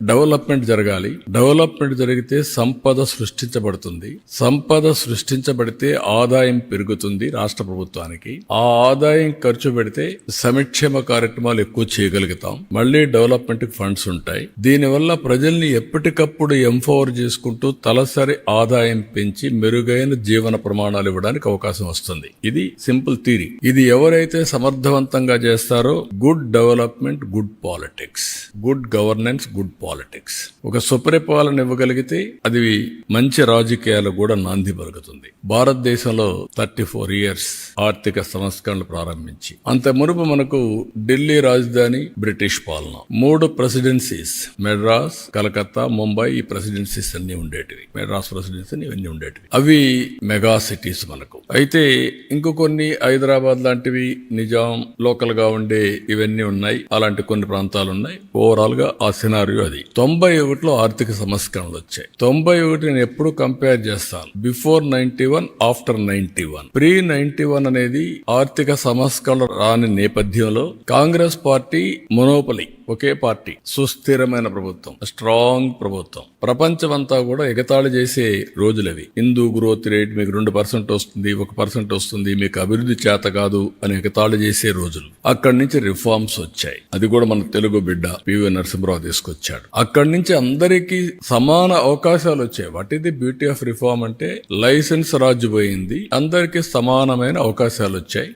Development జరగాలి. Development జరిగితే సంపద సృష్టించబడుతుంది. సంపద సృష్టించబడితే ఆదాయం పెరుగుతుంది రాష్ట్ర ప్రభుత్వానికి. ఆ ఆదాయం ఖర్చు పెడితే సంక్షేమ కార్యక్రమాలు ఎక్కువ చేయగలుగుతాం. మళ్లీ డెవలప్మెంట్ కి ఫండ్స్ ఉంటాయి. దీనివల్ల ప్రజల్ని ఎప్పటికప్పుడు ఎంపవర్ చేసుకుంటూ తలసరి ఆదాయం పెంచి మెరుగైన జీవన ప్రమాణాలు ఇవ్వడానికి అవకాశం వస్తుంది. ఇది సింపుల్ థియరీ. ఇది ఎవరైతే సమర్థవంతంగా చేస్తారో good development, good politics, good governance, good politics. ఒక సుపరిపాలన ఇవ్వగలిగితే అది మంచి రాజకీయాలు కూడా నాంది పలుకుతుంది. భారతదేశంలో 34 years ఆర్థిక సంస్కరణలు ప్రారంభించి అంత మునుపు మనకు ఢిల్లీ రాజధాని బ్రిటిష్ పాలన, 3 ప్రెసిడెన్సీస్, మెడ్రాస్, కలకత్తా, ముంబై, ఈ ప్రెసిడెన్సీస్ అన్ని ఉండేటివి. మెడ్రాస్ ప్రెసిడెన్సీ ఇవన్నీ ఉండేటివి. అవి మెగా సిటీస్ మనకు. అయితే ఇంకో కొన్ని హైదరాబాద్ లాంటివి నిజాం లోకల్ గా ఉండే ఇవన్నీ ఉన్నాయి. అలాంటి కొన్ని ప్రాంతాలు ఉన్నాయి. ఓవరాల్ గా ఆ సినారియో అది. 91లో ఆర్థిక సంస్కరణలు వచ్చాయి. 91 నేను ఎప్పుడు కంపేర్ చేస్తాను బిఫోర్ 91, ఆఫ్టర్ 91. ప్రీ 91 అనేది ఆర్థిక సంస్కరణలు రాని నేపథ్యంలో కాంగ్రెస్ పార్టీ మొనోపలి, ఒకే పార్టీ, సుస్థిరమైన ప్రభుత్వం, స్ట్రాంగ్ ప్రభుత్వం. ప్రపంచమంతా కూడా ఎగతాళి చేసే రోజులవి. హిందూ గ్రోత్ రేట్ మీకు 2% వస్తుంది, 1% వస్తుంది, మీకు అభివృద్ధి చేత కాదు అని ఎగతాళి చేసే రోజులు. అక్కడి నుంచి రిఫార్మ్స్ వచ్చాయి. అది కూడా మన తెలుగు బిడ్డ పివి నరసింహరావు తీసుకొచ్చాడు. అక్కడి నుంచి అందరికీ సమాన అవకాశాలు వచ్చాయి. What is the beauty of reform అంటే లైసెన్స్ రాజు పోయింది, అందరికీ సమానమైన అవకాశాలు వచ్చాయి.